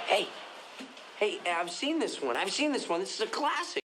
Hey, I've seen this one. This is a classic.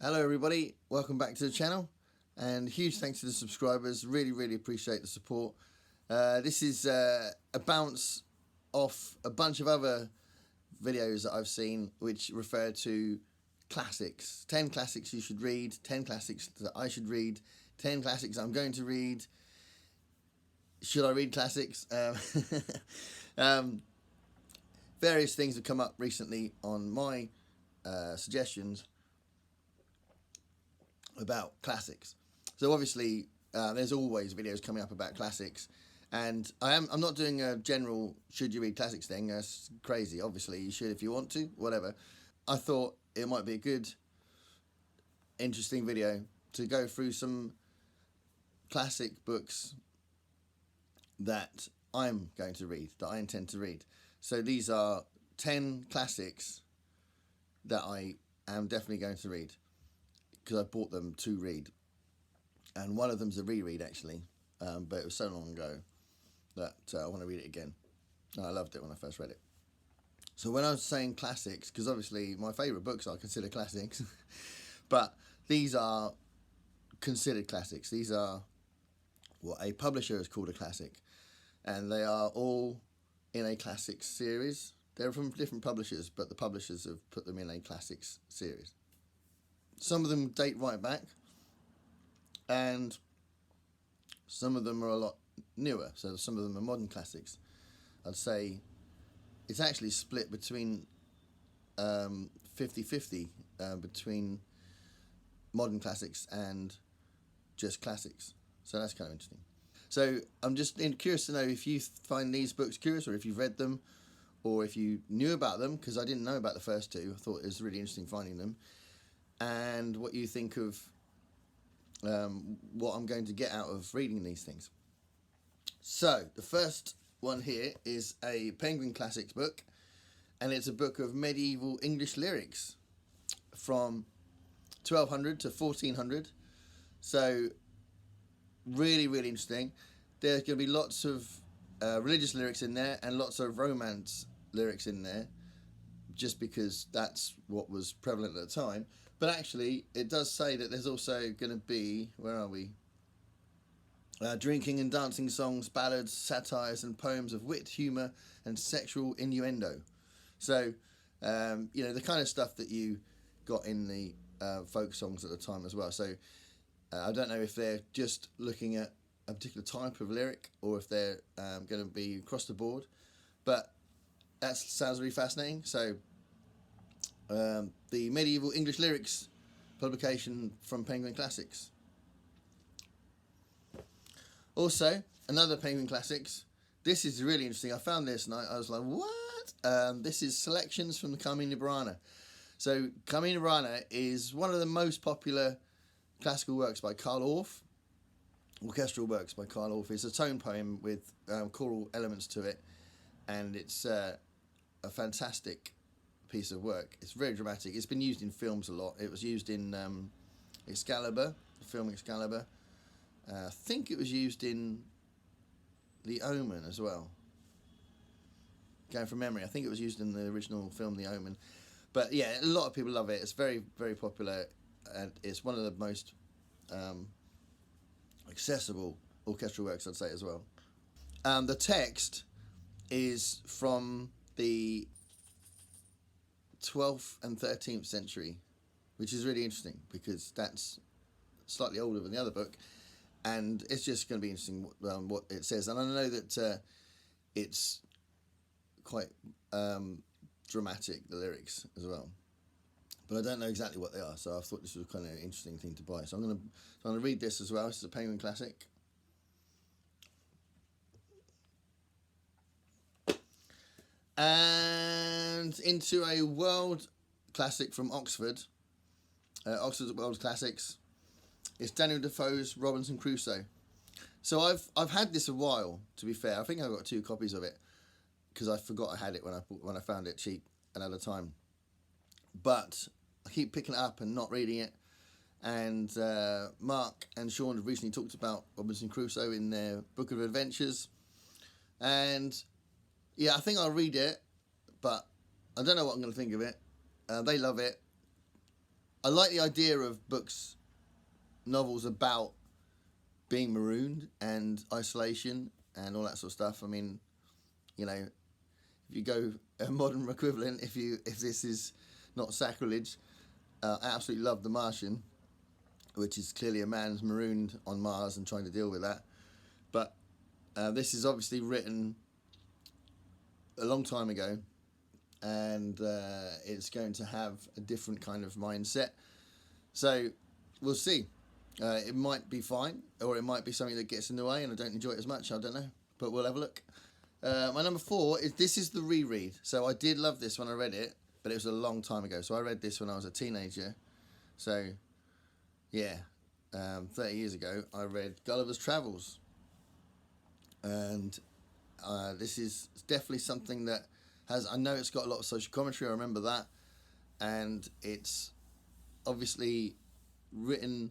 Hello everybody, welcome back to the channel, and huge thanks to the subscribers. Really appreciate the support. This is a bounce off a bunch of other videos that I've seen which refer to classics. 10 classics you should read, 10 classics that I should read, 10 classics I'm going to read. Should I read classics? Various things have come up recently on my suggestions about classics. So obviously there's always videos coming up about classics, and I'm not doing a general should you read classics thing. That's crazy. Obviously you should if you want to, whatever. I thought it might be a good interesting video to go through some classic books that I'm going to read, that I intend to read. So these are 10 classics that I am definitely going to read, because I bought them to read, and one of them's a reread actually, but it was so long ago that I want to read it again. I loved it when I first read it. So when I was saying classics, because obviously my favourite books I consider classics, but these are considered classics. These are what a publisher has called a classic, and they are all in a classics series. They're from different publishers, but the publishers have put them in a classics series. Some of them date right back, and some of them are a lot newer, so some of them are modern classics. I'd say it's actually split between 50-50 between modern classics and just classics, so that's kind of interesting. So I'm just curious to know if you find these books curious, or if you've read them, or if you knew about them, because I didn't know about the first two. I thought it was really interesting finding them, and what you think of what I'm going to get out of reading these things. So the first one here is a Penguin Classics book, and it's a book of medieval English lyrics from 1200 to 1400. So really interesting. There's going to be lots of religious lyrics in there and lots of romance lyrics in there, just because that's what was prevalent at the time. But actually it does say that there's also going to be, where are we, drinking and dancing songs, ballads, satires and poems of wit, humour and sexual innuendo. So you know, the kind of stuff that you got in the folk songs at the time as well. So I don't know if they're just looking at a particular type of lyric, or if they're going to be across the board, but that sounds really fascinating. So the medieval English lyrics publication from Penguin Classics. Also, another Penguin Classics. This is really interesting. I found this and I was like, what? This is selections from the kaminibrana. So kaminibrana is one of the most popular classical works by Carl Orff, orchestral works by Carl Orff. It's a tone poem with choral elements to it, and it's a fantastic piece of work. It's very dramatic. It's been used in films a lot. It was used in Excalibur, the film Excalibur. I think it was used in The Omen as well. Going from memory, I think it was used in the original film The Omen. But yeah, a lot of people love it. It's very popular, and it's one of the most accessible orchestral works, I'd say, as well. The text is from the 12th and 13th century, which is really interesting because that's slightly older than the other book, and it's just going to be interesting what it says. And I know that it's quite dramatic, the lyrics as well, but I don't know exactly what they are, so I thought this was kind of an interesting thing to buy. So I'm going to read this as well. This is a Penguin Classic. And into a world classic from Oxford, Oxford World Classics. It's Daniel Defoe's Robinson Crusoe. So I've had this a while, to be fair. I think I've got 2 copies of it, because I forgot I had it when I found it cheap another time. But I keep picking it up and not reading it, And Mark and Sean have recently talked about Robinson Crusoe in their Book of Adventures. And yeah, I think I'll read it, but I don't know what I'm going to think of it. They love it. I like the idea of books, novels about being marooned and isolation and all that sort of stuff. I mean, you know, if you go a modern equivalent, if this is not sacrilege, I absolutely love The Martian, which is clearly a man's marooned on Mars and trying to deal with that. But this is obviously written a long time ago, and it's going to have a different kind of mindset. So we'll see. It might be fine, or it might be something that gets in the way and I don't enjoy it as much. I don't know, but we'll have a look. My number 4 is, this is the reread. So I did love this when I read it, but it was a long time ago. So I read this when I was a teenager. So yeah, 30 years ago, I read Gulliver's Travels. And this is definitely something that has, I know it's got a lot of social commentary, I remember that. And it's obviously written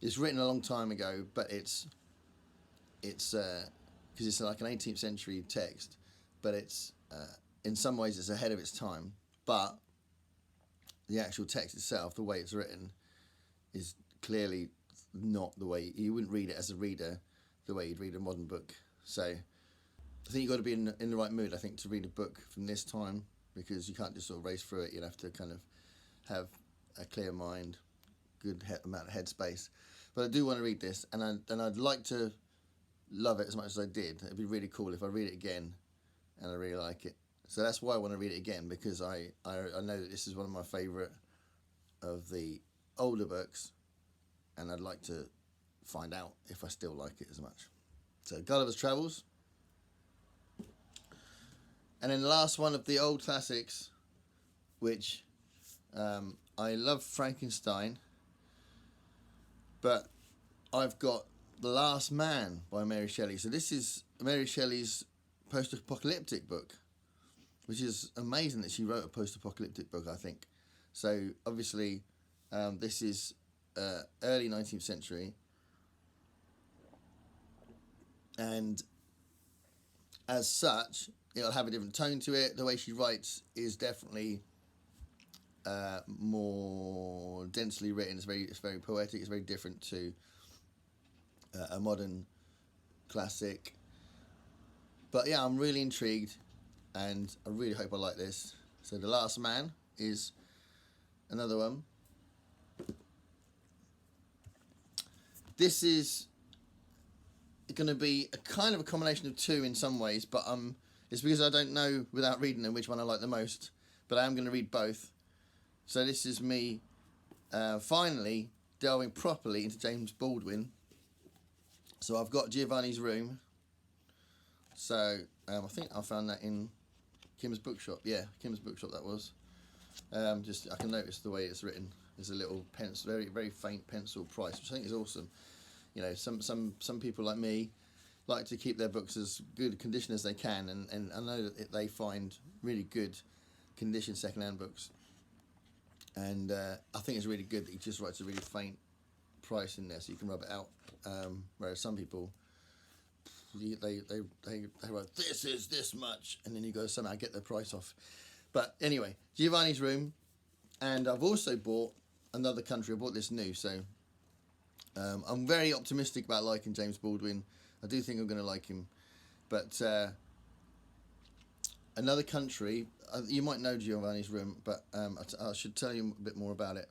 a long time ago, but it's because it's like an 18th century text, but it's in some ways it's ahead of its time. But the actual text itself, the way it's written, is clearly not the way you wouldn't read it as a reader, the way you'd read a modern book. So I think you've got to be in the right mood, I think, to read a book from this time, because you can't just sort of race through it. You'd have to kind of have a clear mind, good amount of headspace. But I do want to read this, and I'd like to love it as much as I did. It'd be really cool if I read it again and I really like it. So that's why I want to read it again, because I know that this is one of my favourite of the older books, and I'd like to find out if I still like it as much. So Gulliver's Travels. And then the last one of the old classics, which I love Frankenstein, but I've got The Last Man by Mary Shelley. So this is Mary Shelley's post-apocalyptic book, which is amazing that she wrote a post-apocalyptic book, I think. So obviously this is early 19th century, and as such it'll have a different tone to it. The way she writes is definitely more densely written. It's very poetic. It's very different to a modern classic. But yeah, I'm really intrigued, and I really hope I like this. So The Last Man is another one. This is going to be a kind of a combination of two in some ways, but it's because I don't know without reading them which one I like the most, but I am going to read both. So this is me finally delving properly into James Baldwin. So I've got Giovanni's Room. So I think I found that in Kim's bookshop. Yeah, Kim's bookshop that was. Just I can notice the way it's written. There's a little pencil, very faint pencil price, which I think is awesome. You know, some people like me like to keep their books as good condition as they can, and I know that they find really good condition second-hand books. And I think it's really good that he just writes a really faint price in there, so you can rub it out. Whereas some people, they write, this is this much, and then you go somehow get the price off. But anyway, Giovanni's Room, and I've also bought Another Country. I bought this new, so I'm very optimistic about liking James Baldwin. I do think I'm going to like him. But Another Country, you might know Giovanni's Room, but I should tell you a bit more about it.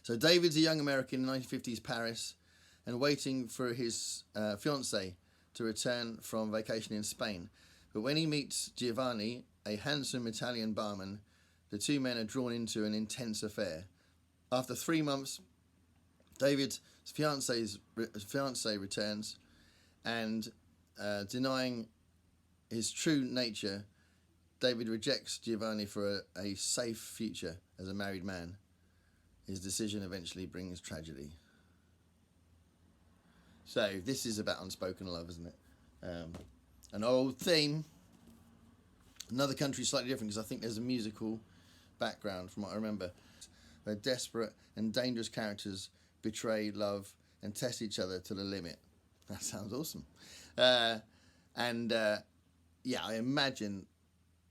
So David's a young American in 1950s Paris and waiting for his fiancée to return from vacation in Spain. But when he meets Giovanni, a handsome Italian barman, the two men are drawn into an intense affair. After 3 months, David's fiancée returns, and denying his true nature, David rejects Giovanni for a safe future as a married man. His decision eventually brings tragedy. So this is about unspoken love, isn't it? An old theme. Another Country is slightly different because I think there's a musical background from what I remember. where desperate and dangerous characters betray love and test each other to the limit. That sounds awesome. Yeah, I imagine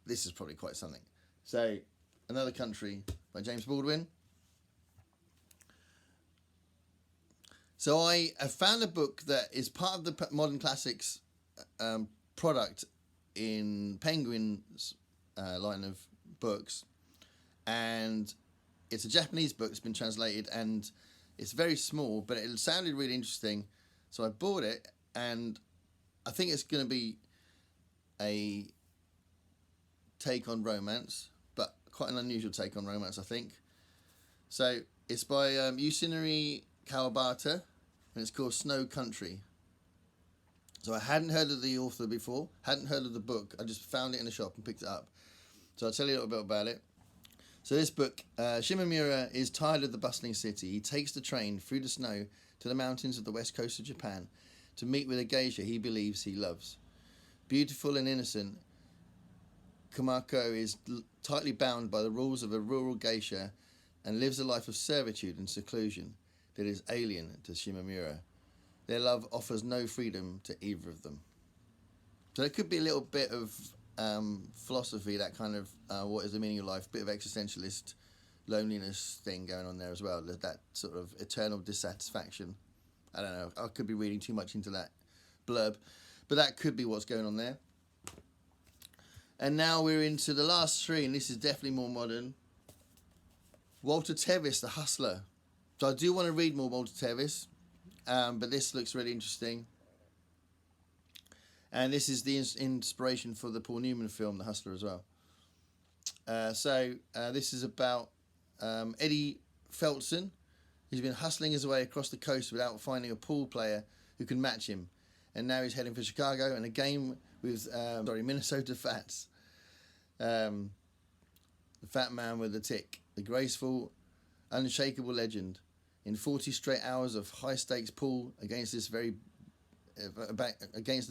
this is probably quite something. So, Another Country by James Baldwin. So I found a book that is part of the Modern Classics product in Penguin's line of books, and it's a Japanese book. It's been translated, and it's very small, but it sounded really interesting, so I bought it, and I think it's going to be a take on romance, but quite an unusual take on romance, I think. So it's by Yusunari Kawabata, and it's called Snow Country. So I hadn't heard of the author before, hadn't heard of the book. I just found it in the shop and picked it up. So I'll tell you a little bit about it. So this book, Shimamura is tired of the bustling city. He takes the train through the snow to the mountains of the west coast of Japan to meet with a geisha he believes he loves. Beautiful and innocent, Kumako is tightly bound by the rules of a rural geisha and lives a life of servitude and seclusion that is alien to Shimamura. Their love offers no freedom to either of them. So it could be a little bit of philosophy, that kind of what is the meaning of life, bit of existentialist loneliness thing going on there as well, that sort of eternal dissatisfaction. I don't know, I could be reading too much into that blurb, but that could be what's going on there. And now we're into the last three, and this is definitely more modern. Walter Tevis, The Hustler. So I do want to read more Walter Tevis, but this looks really interesting. And this is the inspiration for the Paul Newman film, The Hustler, as well. This is about Eddie Feltson. He's been hustling his way across the coast without finding a pool player who can match him. And now he's heading for Chicago and a game with Minnesota Fats. The fat man with the tick. The graceful, unshakable legend. In 40 straight hours of high-stakes pool against the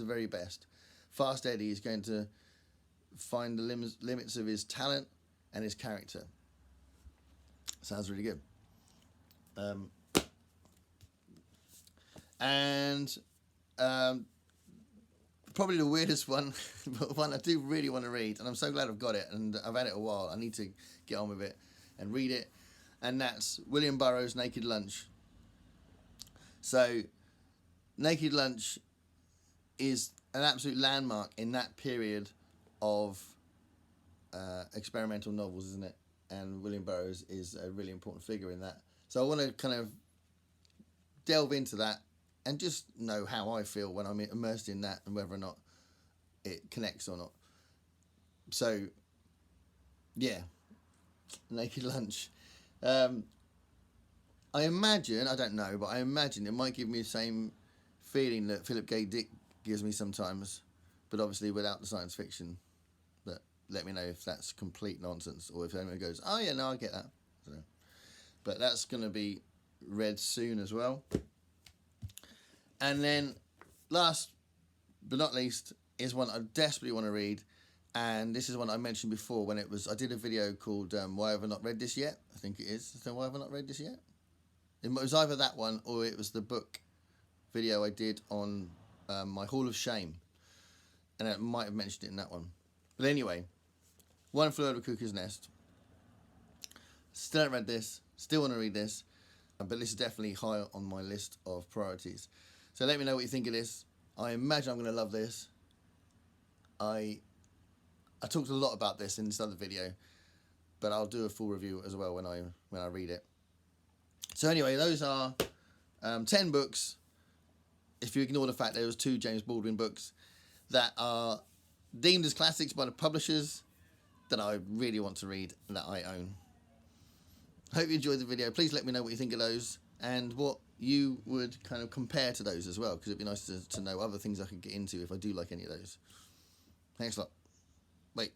very best, Fast Eddie is going to find the limits of his talent and his character. Sounds really good. Probably the weirdest one, but one I do really want to read, and I'm so glad I've got it, and I've had it a while. I need to get on with it and read it, and that's William Burroughs' Naked Lunch. So, Naked Lunch is an absolute landmark in that period of experimental novels, isn't it? And William Burroughs is a really important figure in that. So I want to kind of delve into that and just know how I feel when I'm immersed in that and whether or not it connects or not. So, yeah, Naked Lunch. I imagine, I don't know, but I imagine it might give me the same feeling that Philip K. Dick gives me sometimes, but obviously without the science fiction. But let me know if that's complete nonsense, or if anyone goes, oh yeah, no, I get that. So, but that's going to be read soon as well. And then last but not least is one I desperately want to read, and this is one I mentioned before when it was, I did a video called Why Have I Not Read This Yet? I think it is. So Why Have I Not Read This Yet? It was either that one or it was the book video I did on my Hall of Shame, and I might have mentioned it in that one. But anyway, One Flew Over the Cuckoo's Nest. Still haven't read this, still want to read this, but this is definitely high on my list of priorities. So let me know what you think of this. I imagine I'm going to love this. I talked a lot about this in this other video, but I'll do a full review as well when I read it. So anyway, those are 10 books, if you ignore the fact there was 2 James Baldwin books, that are deemed as classics by the publishers that I really want to read and that I own. Hope you enjoyed the video. Please let me know what you think of those and what you would kind of compare to those as well, because it'd be nice to know other things I could get into if I do like any of those. Thanks a lot. Bye.